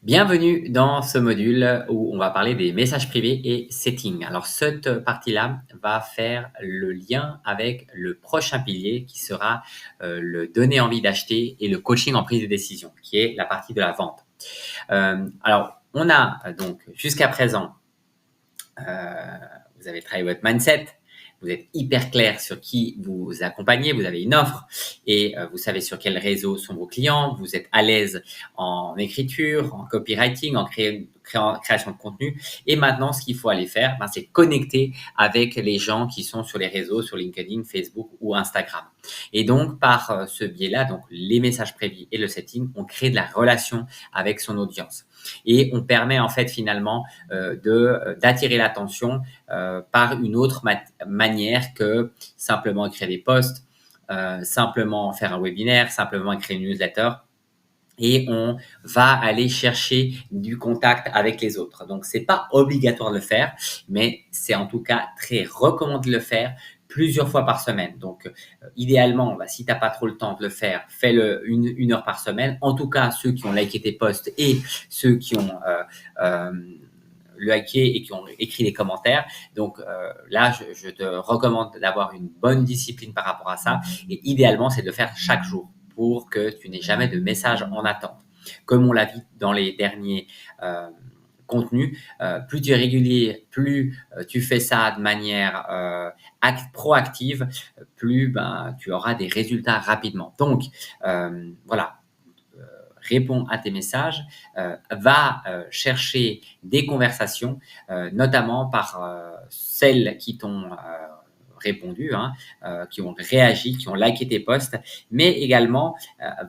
Bienvenue dans ce module où on va parler des messages privés et settings. Alors cette partie-là va faire le lien avec le prochain pilier qui sera le donner envie d'acheter et le coaching en prise de décision, qui est la partie de la vente. Alors on a donc jusqu'à présent, vous avez travaillé votre mindset, vous êtes hyper clair sur qui vous accompagnez, vous avez une offre et vous savez sur quels réseaux sont vos clients, vous êtes à l'aise en écriture, en copywriting, en création de contenu. Et maintenant, ce qu'il faut aller faire, c'est connecter avec les gens qui sont sur les réseaux, sur LinkedIn, Facebook ou Instagram. Et donc, par ce biais-là, donc les messages privés et le setting, on crée de la relation avec son audience. Et on permet en fait finalement d'attirer l'attention par une autre manière que simplement écrire des posts, simplement faire un webinaire, simplement écrire une newsletter. Et on va aller chercher du contact avec les autres. Donc, c'est pas obligatoire de le faire, mais c'est en tout cas très recommandé de le faire plusieurs fois par semaine. Donc, idéalement, si tu n'as pas trop le temps de le faire, fais-le une heure par semaine. En tout cas, ceux qui ont liké tes posts et ceux qui ont liké et qui ont écrit des commentaires. Donc là, je te recommande d'avoir une bonne discipline par rapport à ça. Et idéalement, c'est de le faire chaque jour pour que tu n'aies jamais de message en attente. Comme on l'a vu dans les derniers contenus, plus tu es régulier, plus tu fais ça de manière proactive, plus tu auras des résultats rapidement. Donc, voilà. Réponds à tes messages, va chercher des conversations, notamment par celles qui t'ont répondu, qui ont réagi, qui ont liké tes posts, mais également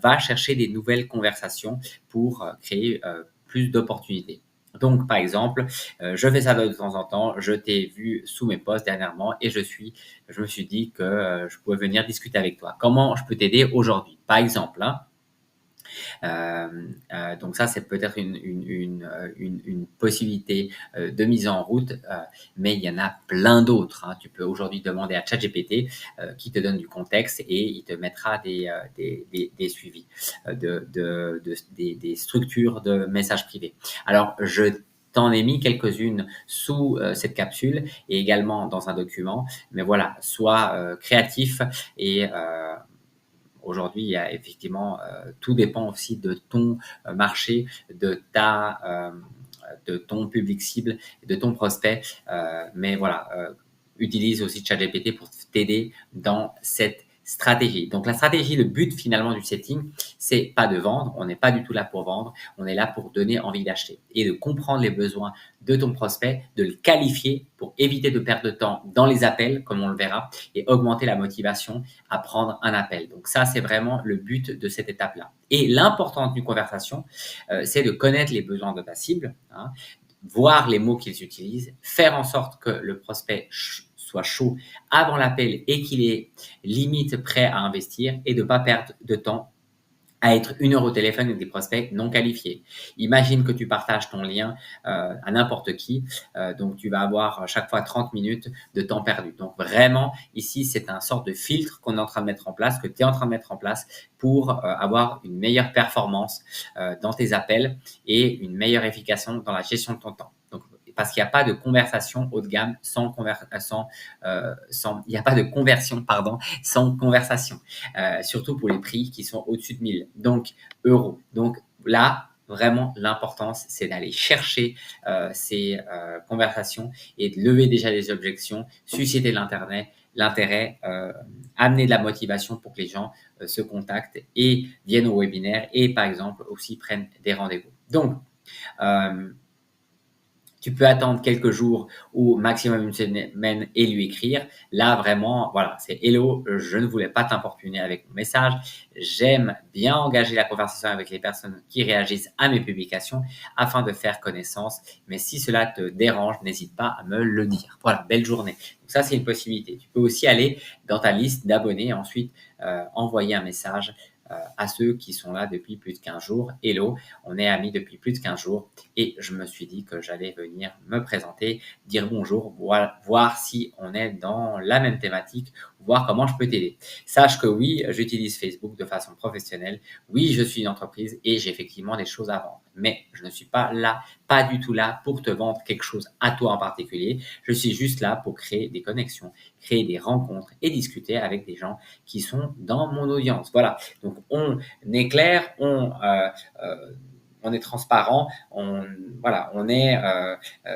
va chercher des nouvelles conversations pour créer plus d'opportunités. Donc, par exemple, je fais ça de temps en temps, je t'ai vu sous mes posts dernièrement et je me suis dit que je pouvais venir discuter avec toi. Comment je peux t'aider aujourd'hui? Par exemple, donc ça, c'est peut-être une possibilité de mise en route, mais il y en a plein d'autres. Tu peux aujourd'hui demander à ChatGPT qui te donne du contexte et il te mettra des suivis, des structures de messages privés. Alors, je t'en ai mis quelques-unes sous cette capsule et également dans un document. Mais voilà, sois créatif et aujourd'hui, il y a effectivement, tout dépend aussi de ton marché, de ton public cible, de ton prospect. Mais voilà, utilise aussi ChatGPT pour t'aider dans cette stratégie. Donc la stratégie, le but finalement du setting, c'est pas de vendre. On n'est pas du tout là pour vendre. On est là pour donner envie d'acheter et de comprendre les besoins de ton prospect, de le qualifier pour éviter de perdre de temps dans les appels, comme on le verra, et augmenter la motivation à prendre un appel. Donc ça, c'est vraiment le but de cette étape-là. Et l'important d'une conversation, c'est de connaître les besoins de ta cible, voir les mots qu'ils utilisent, faire en sorte que le prospect soit chaud avant l'appel et qu'il est limite prêt à investir et de ne pas perdre de temps à être 1 heure au téléphone avec des prospects non qualifiés. Imagine que tu partages ton lien à n'importe qui, donc tu vas avoir à chaque fois 30 minutes de temps perdu. Donc vraiment, ici, c'est un sorte de filtre qu'on est en train de mettre en place, que tu es en train de mettre en place pour avoir une meilleure performance dans tes appels et une meilleure efficacité dans la gestion de ton temps. Donc, parce qu'il n'y a pas de conversation haut de gamme il n'y a pas de conversion, sans conversation. Surtout pour les prix qui sont au-dessus de 1000 euros. Donc là, vraiment, l'importance, c'est d'aller chercher ces conversations et de lever déjà des objections, susciter l'intérêt, amener de la motivation pour que les gens se contactent et viennent au webinaire et, par exemple, aussi prennent des rendez-vous. Donc, tu peux attendre quelques jours ou maximum une semaine et lui écrire. Là, vraiment, voilà, c'est hello, je ne voulais pas t'importuner avec mon message. J'aime bien engager la conversation avec les personnes qui réagissent à mes publications afin de faire connaissance. Mais si cela te dérange, n'hésite pas à me le dire. Voilà, belle journée. Donc ça, c'est une possibilité. Tu peux aussi aller dans ta liste d'abonnés et ensuite envoyer un message à ceux qui sont là depuis plus de 15 jours. Hello, on est amis depuis plus de 15 jours et je me suis dit que j'allais venir me présenter, dire bonjour, voir si on est dans la même thématique voir comment je peux t'aider. Sache que oui, j'utilise Facebook de façon professionnelle. Oui, je suis une entreprise et j'ai effectivement des choses à vendre. Mais je ne suis pas là, pas du tout là pour te vendre quelque chose à toi en particulier. Je suis juste là pour créer des connexions, créer des rencontres et discuter avec des gens qui sont dans mon audience. Voilà. Donc, on est clair, euh, on est transparent, on est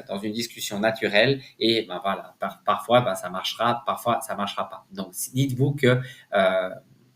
dans une discussion naturelle et ben voilà, parfois ben, ça marchera, parfois ça marchera pas. Donc dites-vous que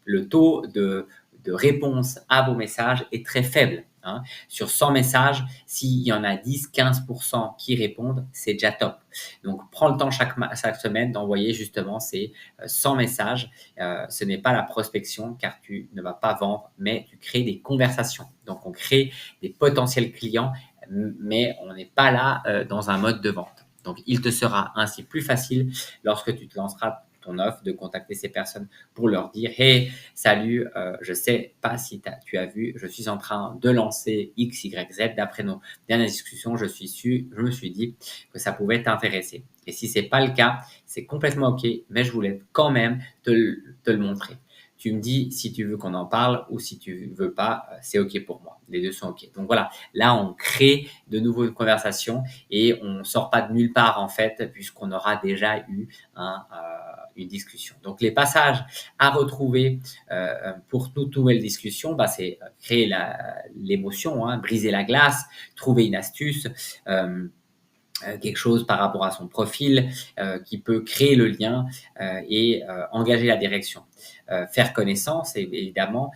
le taux de réponse à vos messages est très faible. Hein. Sur 100 messages, s'il y en a 10-15% qui répondent, c'est déjà top. Donc, prends le temps chaque semaine d'envoyer justement ces 100 messages. Ce n'est pas la prospection car tu ne vas pas vendre, mais tu crées des conversations. Donc, on crée des potentiels clients, mais on n'est pas là dans un mode de vente. Donc, il te sera ainsi plus facile lorsque tu te lanceras ton offre de contacter ces personnes pour leur dire hey, salut, je sais pas si tu as vu, je suis en train de lancer X, Y, Z. D'après nos dernières discussions, je me suis dit que ça pouvait t'intéresser. Et si c'est pas le cas, c'est complètement OK, mais je voulais quand même te le montrer. Tu me dis si tu veux qu'on en parle ou si tu veux pas, c'est OK pour moi. Les deux sont OK. Donc voilà, là, on crée de nouveau une conversation et on sort pas de nulle part en fait, puisqu'on aura déjà eu une discussion. Donc les passages à retrouver pour toute nouvelle discussion, bah, c'est créer l'émotion, hein, briser la glace, trouver une astuce. Quelque chose par rapport à son profil qui peut créer le lien et engager la direction. Faire connaissance, évidemment,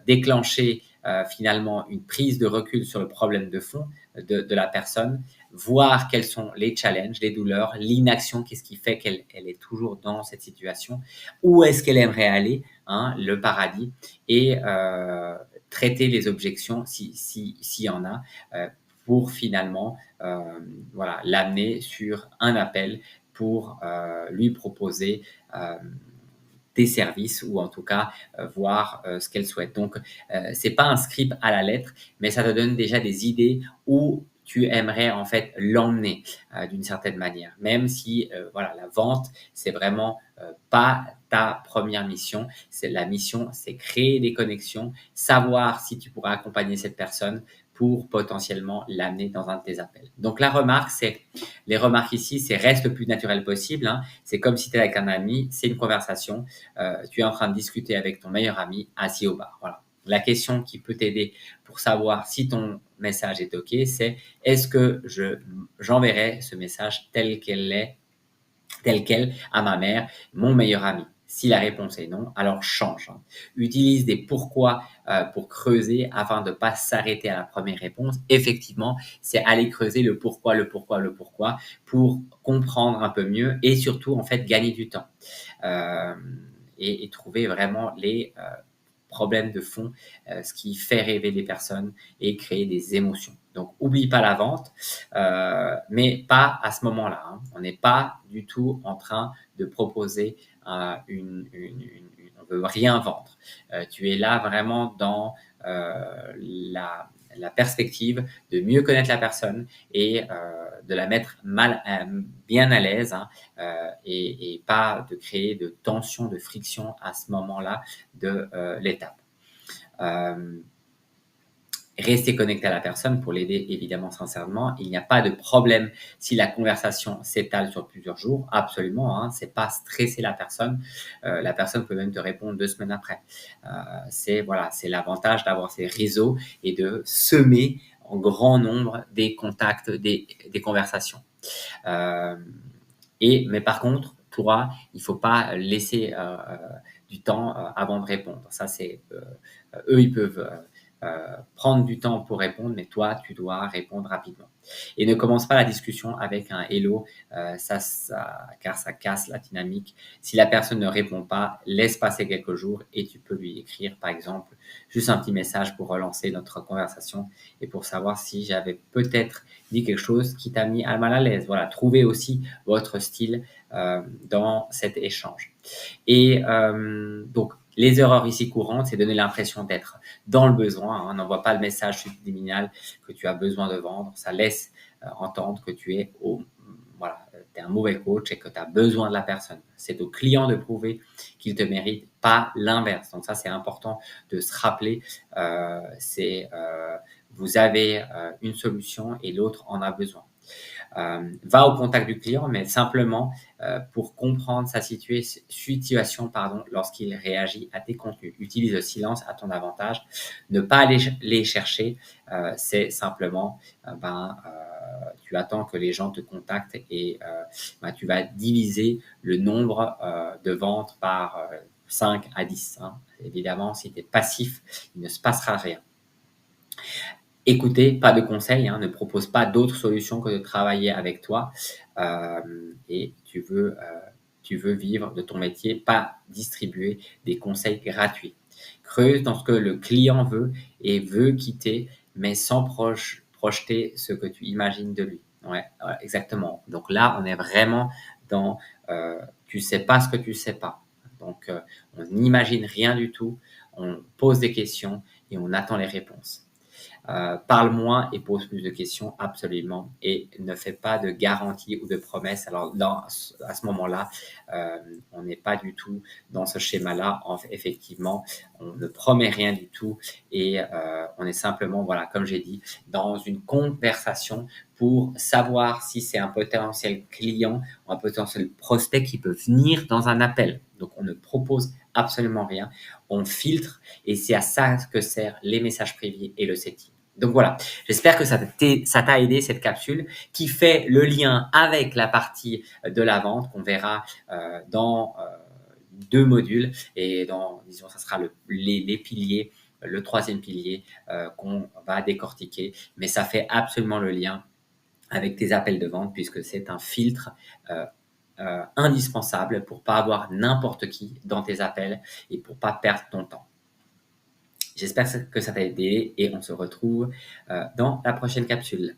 déclencher finalement une prise de recul sur le problème de fond de la personne, voir quels sont les challenges, les douleurs, l'inaction, qu'est-ce qui fait qu'elle est toujours dans cette situation, où est-ce qu'elle aimerait aller, hein, le paradis, et traiter les objections s'il y en a, pour finalement voilà, l'amener sur un appel pour lui proposer des services ou en tout cas voir ce qu'elle souhaite. Donc, c'est pas un script à la lettre, mais ça te donne déjà des idées où tu aimerais en fait l'emmener d'une certaine manière. Même si voilà, la vente, c'est vraiment pas ta première mission. C'est la mission, c'est créer des connexions, savoir si tu pourras accompagner cette personne pour potentiellement l'amener dans un de tes appels. Donc la remarque, les remarques ici, c'est reste le plus naturel possible. Hein. C'est comme si tu es avec un ami, c'est une conversation. Tu es en train de discuter avec ton meilleur ami assis au bar. Voilà. La question qui peut t'aider pour savoir si ton message est OK, c'est est-ce que j'enverrai ce message tel quel à ma mère, mon meilleur ami. Si la réponse est non, alors change. Utilise des pourquoi pour creuser afin de ne pas s'arrêter à la première réponse. Effectivement, c'est aller creuser le pourquoi, le pourquoi, le pourquoi pour comprendre un peu mieux et surtout, en fait, gagner du temps euh, et trouver vraiment les problèmes de fond, ce qui fait rêver les personnes et créer des émotions. Donc, oublie pas la vente, mais pas à ce moment-là. Hein. On n'est pas du tout en train de proposer on veut rien vendre. Tu es là vraiment dans la perspective de mieux connaître la personne et de la mettre bien à l'aise hein, et pas de créer de tension, de friction à ce moment-là de l'étape. Rester connecté à la personne pour l'aider évidemment sincèrement. Il n'y a pas de problème si la conversation s'étale sur plusieurs jours, absolument. Hein, c'est pas stresser la personne. La personne peut même te répondre 2 semaines après. C'est voilà, c'est l'avantage d'avoir ces réseaux et de semer en grand nombre des contacts, des conversations. Mais par contre, toi, il faut pas laisser du temps avant de répondre. Ça, c'est eux, ils peuvent prendre du temps pour répondre, mais toi, tu dois répondre rapidement. Et ne commence pas la discussion avec un hello, car ça casse la dynamique. Si la personne ne répond pas, laisse passer quelques jours et tu peux lui écrire, par exemple, juste un petit message pour relancer notre conversation et pour savoir si j'avais peut-être dit quelque chose qui t'a mis mal à l'aise. Voilà, trouvez aussi votre style dans cet échange. Et donc, les erreurs ici courantes, c'est donner l'impression d'être dans le besoin. Hein, n'envoie pas le message subliminal que tu as besoin de vendre. Ça laisse entendre que tu es voilà, tu es un mauvais coach et que tu as besoin de la personne. C'est au client de prouver qu'il te mérite, pas l'inverse. Donc ça, c'est important de se rappeler. Vous avez une solution et l'autre en a besoin. Va au contact du client, mais simplement pour comprendre sa situation lorsqu'il réagit à tes contenus. Utilise le silence à ton avantage. Ne pas aller les chercher, c'est simplement, tu attends que les gens te contactent et tu vas diviser le nombre de ventes par 5 à 10. Hein. Évidemment, si tu es passif, il ne se passera rien. Écoutez, pas de conseils, hein, ne propose pas d'autres solutions que de travailler avec toi. Et tu veux vivre de ton métier, pas distribuer des conseils gratuits. Creuse dans ce que le client veut et veut quitter, mais sans projeter ce que tu imagines de lui. Ouais, exactement. Donc là, on est vraiment dans tu sais pas ce que tu sais pas. Donc, on n'imagine rien du tout, on pose des questions et on attend les réponses. Parle moins et pose plus de questions, absolument. Et ne fais pas de garanties ou de promesses. Alors, à ce moment-là, on n'est pas du tout dans ce schéma-là. Effectivement, on ne promet rien du tout et on est simplement, voilà, comme j'ai dit, dans une conversation pour savoir si c'est un potentiel client ou un potentiel prospect qui peut venir dans un appel. Donc, on ne propose absolument rien. On filtre et c'est à ça que servent les messages privés et le setting. Donc voilà, j'espère que ça t'a aidé cette capsule qui fait le lien avec la partie de la vente qu'on verra dans 2 modules et disons, ça sera les piliers, le 3e pilier qu'on va décortiquer. Mais ça fait absolument le lien avec tes appels de vente puisque c'est un filtre indispensable pour pas avoir n'importe qui dans tes appels et pour pas perdre ton temps. J'espère que ça t'a aidé et on se retrouve dans la prochaine capsule.